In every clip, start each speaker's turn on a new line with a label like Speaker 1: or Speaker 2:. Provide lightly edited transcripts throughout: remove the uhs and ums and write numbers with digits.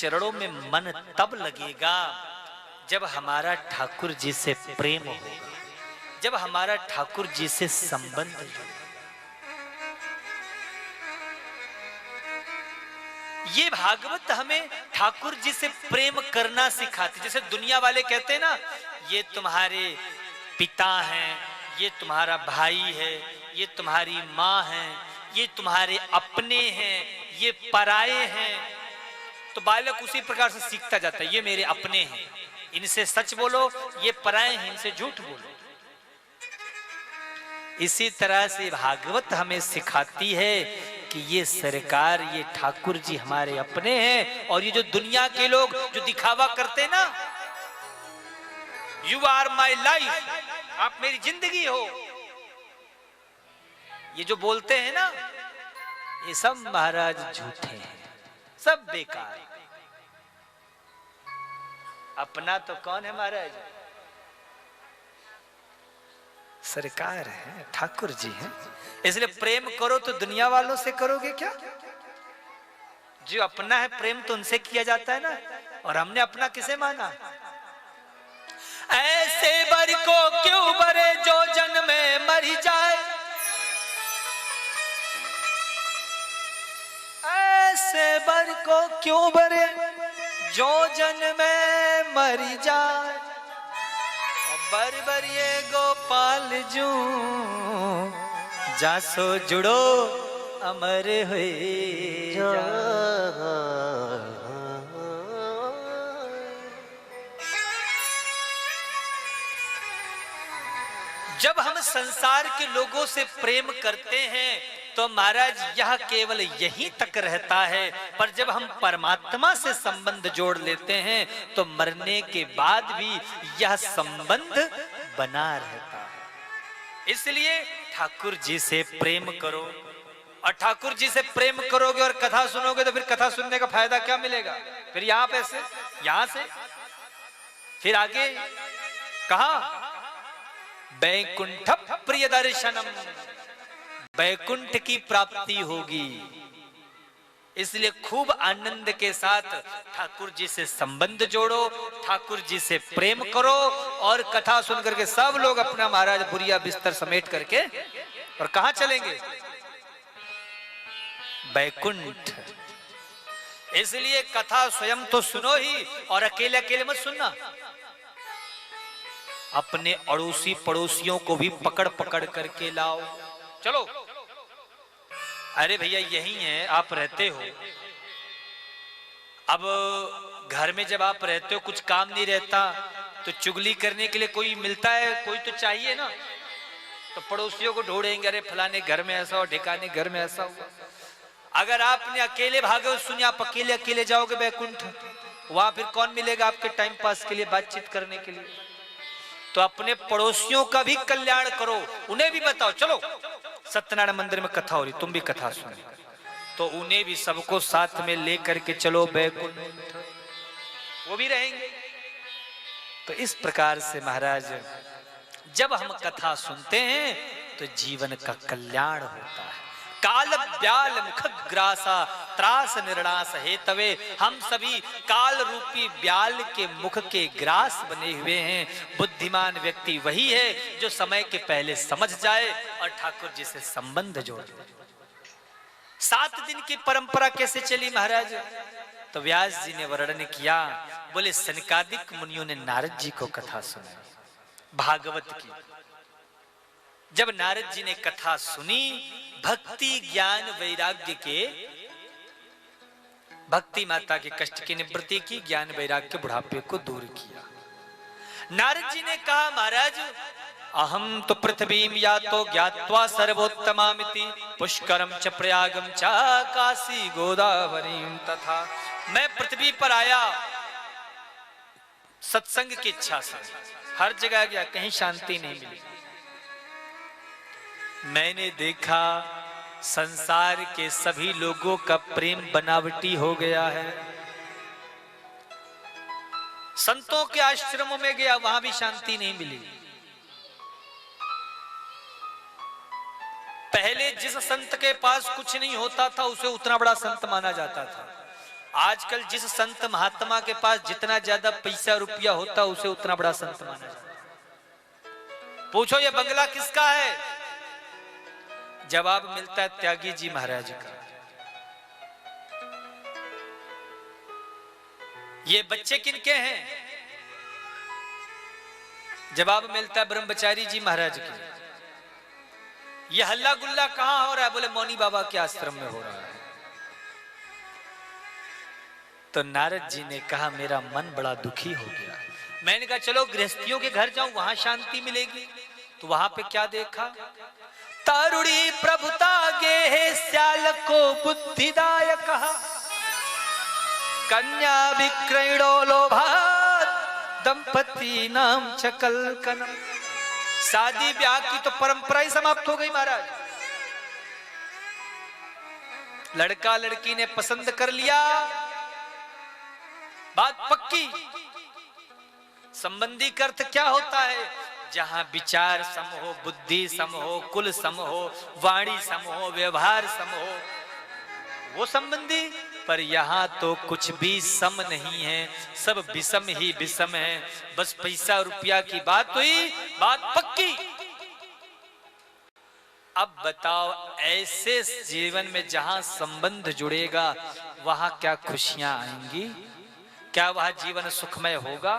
Speaker 1: चरणों में मन तब लगेगा जब हमारा ठाकुर जी से प्रेम होगा, जब हमारा ठाकुर जी से संबंध जुड़े। ये भागवत हमें ठाकुर जी से प्रेम करना सिखाती। जैसे दुनिया वाले कहते हैं ना, ये तुम्हारे पिता हैं, ये तुम्हारा भाई है, ये तुम्हारी माँ है, ये तुम्हारे अपने हैं, ये पराये हैं। तो बालक उसी प्रकार से सीखता जाता है, ये मेरे अपने हैं, इनसे सच बोलो, ये पराये हैं, इनसे झूठ बोलो। इसी तरह से भागवत हमें सिखाती है कि ये सरकार, ये ठाकुर जी हमारे अपने हैं। और ये जो दुनिया के लोग जो दिखावा करते ना, यू आर माई लाइफ, आप मेरी जिंदगी हो, ये जो बोलते हैं ना, ये सब महाराज झूठे हैं, सब बेकार। अपना तो कौन है महाराज? सरकार है, ठाकुर जी हैं। इसलिए प्रेम करो तो दुनिया वालों से करोगे क्या? जो अपना है प्रेम तो उनसे किया जाता है ना। और हमने अपना किसे माना? ऐसे बर को क्यों बरे जो जन्म में मरी जाए, ऐसे बर को क्यों बरे जो जन्म में मरी जाए। बर बर ये गोपाल जू जासो जुड़ो अमर हुए जा। जब हम संसार के लोगों से प्रेम करते हैं तो महाराज यह केवल यहीं तक रहता है, पर जब हम परमात्मा से संबंध जोड़ लेते हैं तो मरने के बाद भी यह संबंध बना रहता है। इसलिए ठाकुर जी से प्रेम करो, और ठाकुर जी से प्रेम करोगे और कथा सुनोगे तो फिर कथा सुनने का फायदा क्या मिलेगा? फिर यहां पे से, यहां से फिर आगे कहा? वैकुंठ प्रिय दर्शनम, वैकुंठ की प्राप्ति होगी। इसलिए खूब आनंद के साथ ठाकुर जी से संबंध जोड़ो, ठाकुर जी से प्रेम करो, और कथा सुन करके सब लोग अपना महाराज बुरिया बिस्तर समेट करके और कहां चलेंगे? वैकुंठ। इसलिए कथा स्वयं तो सुनो ही, और अकेले अकेले मत सुनना, अपने अड़ोसी पड़ोसियों को भी पकड़ पकड़ करके लाओ। चलो, अरे भैया यही है, आप रहते हो, अब घर में जब आप रहते हो कुछ काम नहीं रहता तो चुगली करने के लिए कोई मिलता है, कोई तो चाहिए ना। तो पड़ोसियों को ढूंढेंगे, अरे फलाने घर में ऐसा हो, ढिकाने घर में ऐसा हुआ। अगर आपने अकेले भागे सुनिए, आप अकेले अकेले जाओगे वैकुंठ, वहां फिर कौन मिलेगा आपके टाइम पास के लिए, बातचीत करने के लिए? तो अपने पड़ोसियों का भी कल्याण करो, उन्हें भी बताओ, चलो सत्यनारायण मंदिर में कथा हो रही, तुम भी कथा सुनो, तो उन्हें भी सबको साथ में लेकर के चलो वैकुंठ, वो भी रहेंगे। तो इस प्रकार से महाराज जब हम कथा सुनते हैं तो जीवन का कल्याण होता है। काल ब्याल मुखग्रासा त्रास निर्णास हेतवे, हम सभी काल रूपी ब्याल के मुख के ग्रास बने हुए हैं। बुद्धिमान व्यक्ति वही है जो समय के पहले समझ जाए और ठाकुर जी से संबंध जोड़। 7 दिन की परंपरा कैसे चली महाराज? तो व्यास जी ने वर्णन किया, बोले सनकादिक मुनियों ने नारद जी को कथा सुनाई भागवत की। जब नारद जी ने कथा सुनी, भक्ति ज्ञान वैराग्य के, भक्ति माता के कष्ट की निवृत्ति की, ज्ञान वैराग्य बुढ़ापे को दूर किया। नारद जी ने कहा, महाराज अहम तो पृथ्वीम या तो ज्ञात्वा सर्वोत्तमामिति पुष्करम च प्रयागम च काशी गोदावरीम तथा। मैं पृथ्वी पर आया सत्संग की इच्छा से, हर जगह गया, कहीं शांति नहीं मिली। मैंने देखा संसार के सभी लोगों का प्रेम बनावटी हो गया है। संतों के आश्रमों में गया, वहां भी शांति नहीं मिली। पहले जिस संत के पास कुछ नहीं होता था उसे उतना बड़ा संत माना जाता था, आजकल जिस संत महात्मा के पास जितना ज्यादा पैसा रुपया होता उसे उतना बड़ा संत माना जाता। पूछो ये बंगला किसका है? जवाब मिलता है त्यागी जी महाराज का। ये बच्चे किनके हैं? जवाब मिलता है ब्रह्मचारी जी महाराज के। ये हल्ला गुल्ला कहां हो रहा है? बोले मौनी बाबा के आश्रम में हो रहा है। तो नारद जी ने कहा मेरा मन बड़ा दुखी हो गया। मैंने कहा चलो गृहस्थियों के घर जाऊं, वहां शांति मिलेगी। तो वहां पे क्या देखा? तारुणी प्रभुता गे है श्याल को बुद्धिदायक, कन्या विक्रयणो लोभात दंपति नाम चकल कनम। शादी ब्याह की तो परंपरा ही समाप्त हो गई महाराज। लड़का लड़की ने पसंद कर लिया, बात पक्की। संबंधी का अर्थ क्या होता है? जहां विचार सम हो, बुद्धि सम हो, कुल सम हो, वाणी सम हो, व्यवहार सम हो, वो संबंधी। पर यहां तो कुछ भी सम नहीं है, सब विषम ही विषम है। बस पैसा रुपया की बात हुई, बात पक्की। अब बताओ ऐसे जीवन में जहां संबंध जुड़ेगा वहां क्या खुशियां आएंगी? क्या वह जीवन सुखमय होगा?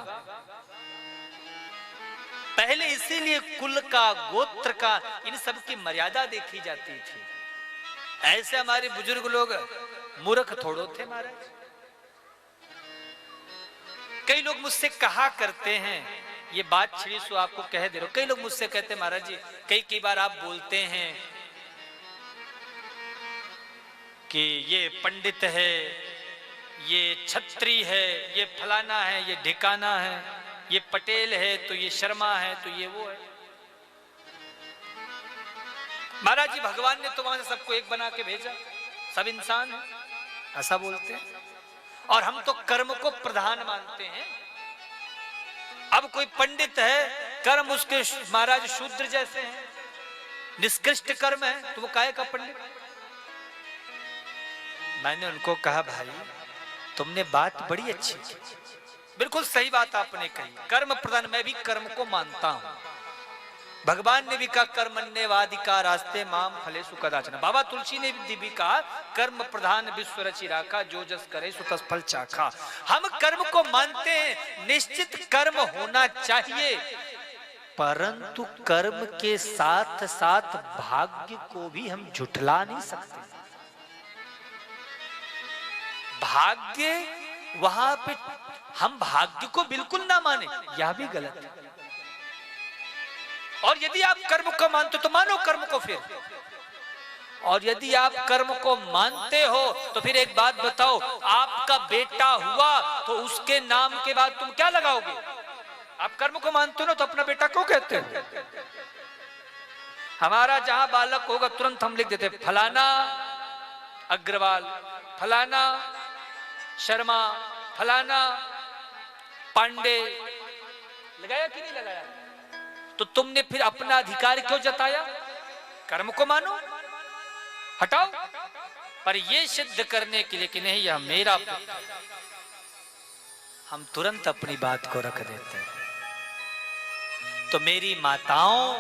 Speaker 1: पहले इसीलिए कुल का, गोत्र का, इन सब की मर्यादा देखी जाती थी। ऐसे हमारे बुजुर्ग लोग मूर्ख थोड़ो थे महाराज। कई लोग मुझसे कहा करते हैं, ये बात छिड़ी सो आपको कह दे रहा हूं। कई लोग मुझसे कहते हैं महाराज जी कई बार आप बोलते हैं कि ये पंडित है, ये छत्री है, ये फलाना है, ये ढिकाना है, ये पटेल है तो ये शर्मा है तो ये वो है। महाराज जी भगवान ने तो वहां से सबको एक बना के भेजा, सब इंसान है, ऐसा बोलते हैं। और हम तो कर्म को प्रधान मानते हैं। अब कोई पंडित है, कर्म उसके महाराज शूद्र जैसे हैं, निष्कृष्ट कर्म है, तो वो काहे का पंडित? मैंने उनको कहा भाई तुमने बात बड़ी अच्छी की, बिल्कुल सही बात आपने कही। कर्म प्रधान, मैं भी कर्म को मानता हूं। भगवान ने भी कहा कर्मण्येवाधिका रास्ते माम फलेषु कदाचन। बाबा तुलसी ने भी कहा कर्म प्रधान विश्व रचि राखा, जो जस करे सो तस फल चाखा। हम कर्म को मानते हैं, निश्चित कर्म होना चाहिए, परंतु कर्म के साथ साथ भाग्य को भी हम झुठला नहीं सकते। भाग्य, वहां पे हम भाग्य को बिल्कुल ना माने, यह भी गलत है। और यदि आप कर्म को मानते हो तो मानो कर्म को फिर। और यदि आप कर्म को मानते हो तो फिर एक बात बताओ, आपका बेटा हुआ तो उसके नाम के बाद तुम क्या लगाओगे? आप कर्म को मानते हो ना, तो अपना बेटा क्यों कहते हो? हमारा जहां बालक होगा तुरंत हम लिख देते फलाना अग्रवाल, फलाना शर्मा, फलाना पांडे। लगाया कि नहीं लगाया? तो तुमने फिर अपना अधिकार क्यों जताया? कर्म को मानो, हटाओ। पर यह सिद्ध करने के लिए कि नहीं यह मेरा पुत्र, हम तुरंत अपनी बात को रख देते हैं। तो मेरी माताओं,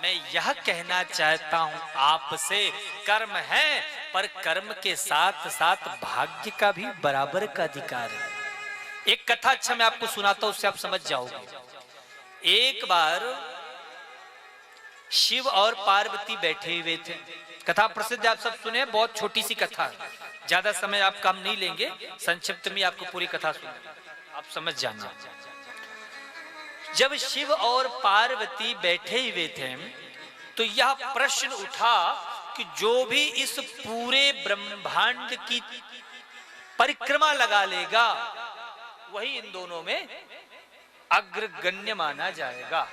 Speaker 1: मैं यह कहना चाहता हूं आपसे, कर्म है पर कर्म के साथ साथ भाग्य का भी बराबर का अधिकार है। एक कथा अच्छा मैं आपको सुनाता हूं, उससे आप समझ जाओगे। एक बार शिव और पार्वती बैठे हुए थे। कथा प्रसिद्ध, आप सब सुने, बहुत छोटी सी कथा है, ज्यादा समय आप काम नहीं लेंगे, संक्षिप्त में आपको पूरी कथा सुन आप समझ जाना। जब शिव और पार्वती बैठे हुए थे तो यह प्रश्न उठा कि जो भी इस पूरे ब्रह्मांड की परिक्रमा लगा लेगा वही इन दोनों में अग्रगण्य माना जाएगा।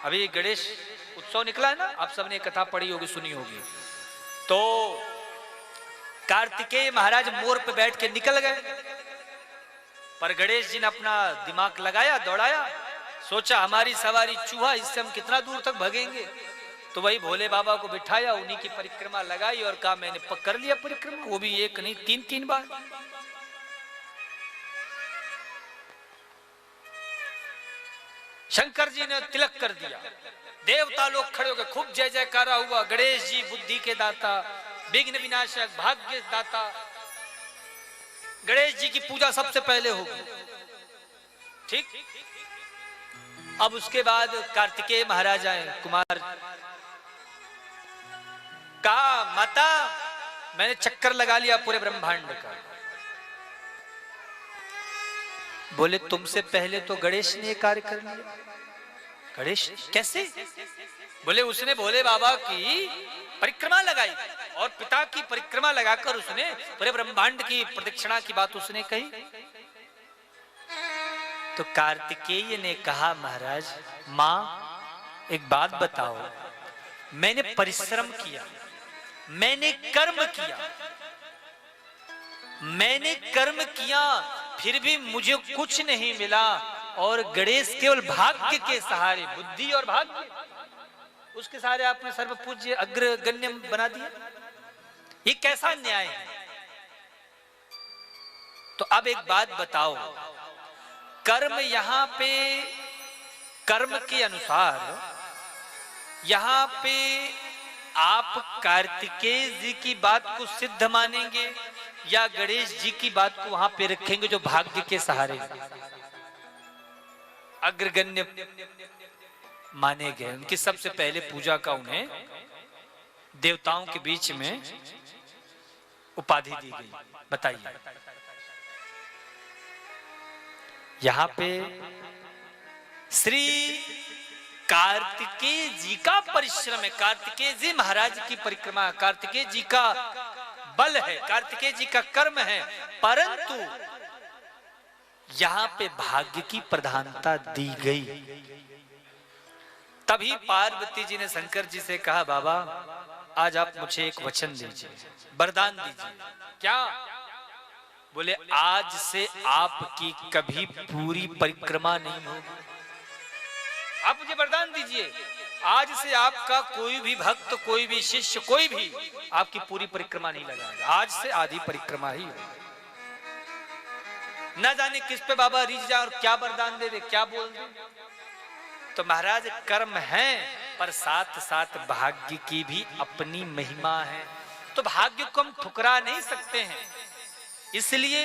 Speaker 1: अभी गणेश उत्सव निकला है ना, आप सबने कथा पढ़ी होगी, सुनी होगी। तो कार्तिकेय महाराज मोर पे बैठ के निकल गए, पर गणेश जी ने अपना दिमाग लगाया, दौड़ाया, सोचा हमारी सवारी चूहा, इससे हम कितना दूर तक भागेंगे। तो वही भोले बाबा को बिठाया, उन्हीं की परिक्रमा लगाई और कहा मैंने कर लिया परिक्रमा, वो भी एक नहीं 3-3 बार। शंकर जी ने तिलक कर दिया, देवता लोग खड़े हो गए, खूब जय जयकारा हुआ। गणेश जी बुद्धि के दाता, विघ्न विनाशक, भाग्य दाता, गणेश जी की पूजा सबसे पहले होगी। ठीक, अब उसके बाद कार्तिकेय महाराज आए। कुमार कहा, माता मैंने चक्कर लगा लिया पूरे ब्रह्मांड का। बोले तुमसे पहले तो गणेश ने कार्य कर लिया। गणेश कैसे? बोले उसने भोले बाबा की परिक्रमा लगाई और पिता की परिक्रमा लगाकर उसने पूरे ब्रह्मांड की प्रदक्षिणा की बात उसने कही। तो कार्तिकेय ने कहा, महाराज मां एक बात बताओ, मैंने परिश्रम किया, मैंने कर्म किया, मैंने कर्म किया, फिर भी मुझे कुछ नहीं मिला, और गणेश केवल भाग्य के सहारे, बुद्धि और भाग्य, उसके सहारे आपने सर्वपूज्य अग्रगण्य बना दिया। ये कैसा न्याय है? तो अब एक बात बताओ, कर्म यहां पे, कर्म के अनुसार यहां पे आप कार्तिकेय जी की बात को सिद्ध मानेंगे या गणेश जी की बात को वहां पे रखेंगे जो भाग्य के सहारे अग्रगण्य माने गए? उनकी सबसे पहले पूजा का उन्हें देवताओं के बीच में उपाधि दी गई। बताइए, यहां पे श्री कार्तिकेय जी का परिश्रम है, कार्तिकेय जी महाराज की परिक्रमा, कार्तिकेय जी का बल है, कार्तिकेय जी का कर्म है, परंतु यहां पे भाग्य की प्रधानता दी गई। तभी पार्वती जी ने शंकर जी से कहा, बाबा आज आप मुझे एक वचन दीजिए, वरदान दीजिए। क्या? बोले आज से आपकी कभी पूरी परिक्रमा नहीं होगी। आप मुझे वरदान दीजिए, आज से आपका कोई भी भक्त, कोई भी शिष्य, कोई भी आपकी पूरी परिक्रमा नहीं लगाएगा, आज से आधी परिक्रमा ही होगी। न जाने किस पे बाबा रिझ जाए और क्या वरदान दे दे, क्या बोल दे। तो महाराज कर्म है, पर साथ साथ भाग्य की भी अपनी महिमा है, तो भाग्य को हम ठुकरा नहीं सकते हैं। इसलिए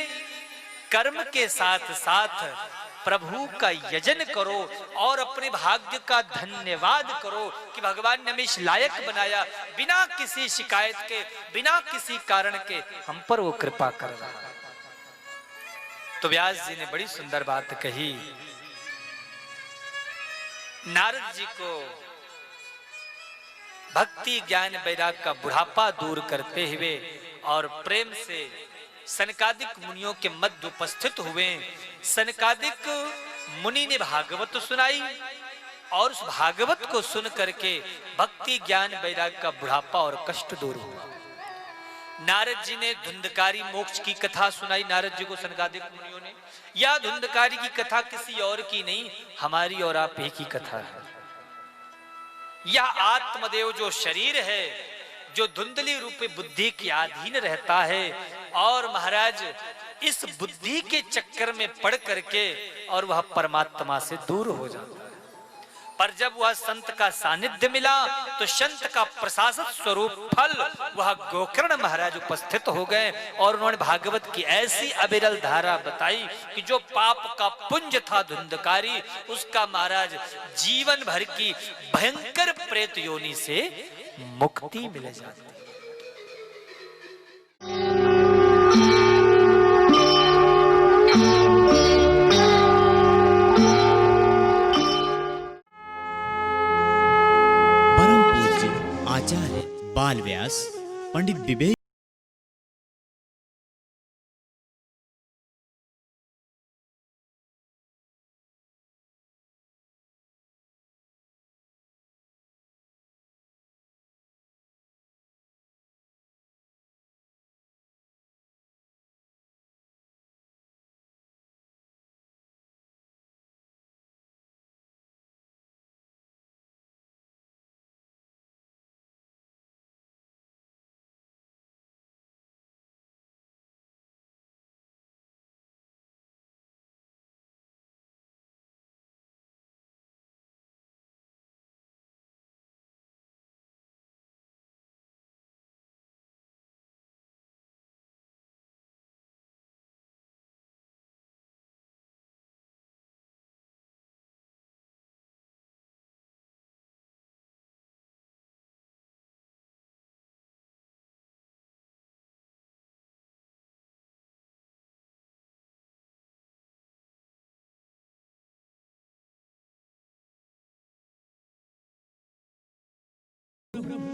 Speaker 1: कर्म के साथ साथ प्रभु का यजन करो और अपने भाग्य का धन्यवाद करो कि भगवान ने हमें इस लायक बनाया, बिना किसी शिकायत के, बिना किसी कारण के हम पर वो कृपा कर रहा है। तो व्यास जी ने बड़ी सुंदर बात कही। नारद जी को भक्ति ज्ञान वैराग का बुढ़ापा दूर करते हुए और प्रेम से सनकादिक मुनियों के मध्य उपस्थित हुए। सनकादिक मुनि ने भागवत सुनाई और उस भागवत को सुन करके भक्ति ज्ञान वैराग का बुढ़ापा और कष्ट दूर हुआ। नारद जी ने धुंधकारी मोक्ष की कथा सुनाई नारद जी को सनकादिक मुनियों ने। या धुंधकारी की कथा किसी और की नहीं, हमारी और आप ही की कथा है। यह आत्मदेव जो शरीर है, जो धुंधली रूपी बुद्धि के अधीन रहता है, और महाराज इस बुद्धि के चक्कर में पड़ करके और वह परमात्मा से दूर हो जाता है। पर जब वह संत का सानिध्य मिला तो संत का प्रशासक स्वरूप फल वह गोकर्ण महाराज उपस्थित हो गए और उन्होंने भागवत की ऐसी अविरल धारा बताई कि जो पाप का पुंज था धुंधकारी, उसका महाराज जीवन भर की भयंकर प्रेत योनि से मुक्ति मिल जाती।
Speaker 2: आचार्य बाल व्यास पंडित विवेक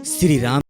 Speaker 2: श्री राम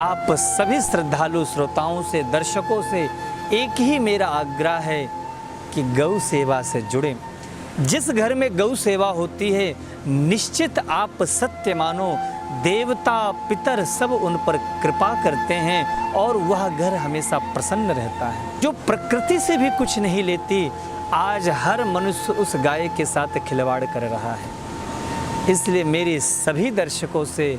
Speaker 1: आप सभी श्रद्धालु श्रोताओं से, दर्शकों से एक ही मेरा आग्रह है कि गौ सेवा से जुड़ें। जिस घर में गौ सेवा होती है, निश्चित आप सत्य मानो देवता पितर सब उन पर कृपा करते हैं और वह घर हमेशा प्रसन्न रहता है। जो प्रकृति से भी कुछ नहीं लेती, आज हर मनुष्य उस गाय के साथ खिलवाड़ कर रहा है। इसलिए मेरे सभी दर्शकों से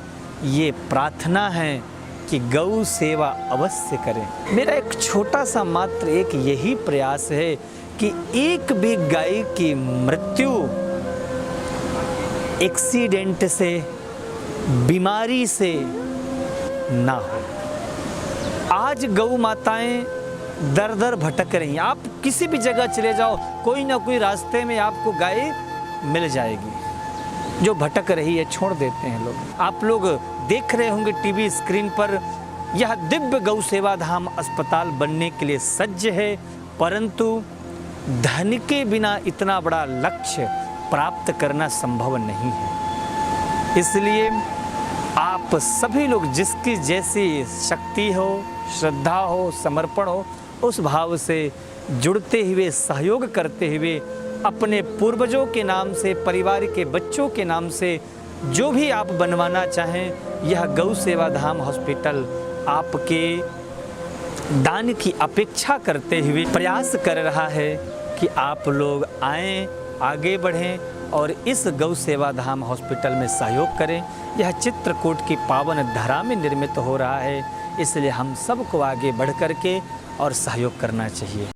Speaker 1: ये प्रार्थना है कि गौ सेवा अवश्य करें। मेरा एक छोटा सा मात्र एक यही प्रयास है कि एक भी गाय की मृत्यु एक्सीडेंट से, बीमारी से ना हो। आज गौ माताएं दर दर भटक रही हैं। आप किसी भी जगह चले जाओ, कोई ना कोई रास्ते में आपको गाय मिल जाएगी। जो भटक रही है छोड़ देते हैं लोग। आप लोग देख रहे होंगे टीवी स्क्रीन पर, यह दिव्य गौ सेवा धाम अस्पताल बनने के लिए सज्ज है, परंतु धन के बिना इतना बड़ा लक्ष्य प्राप्त करना संभव नहीं है। इसलिए आप सभी लोग जिसकी जैसी शक्ति हो, श्रद्धा हो, समर्पण हो, उस भाव से जुड़ते हुए, सहयोग करते हुए अपने पूर्वजों के नाम से, परिवार के बच्चों के नाम से जो भी आप बनवाना चाहें, यह गौ सेवा धाम हॉस्पिटल आपके दान की अपेक्षा करते हुए प्रयास कर रहा है कि आप लोग आएं, आगे बढ़ें और इस गौ सेवा धाम हॉस्पिटल में सहयोग करें। यह चित्रकूट की पावन धरा में निर्मित हो रहा है, इसलिए हम सबको आगे बढ़ कर के और सहयोग करना चाहिए।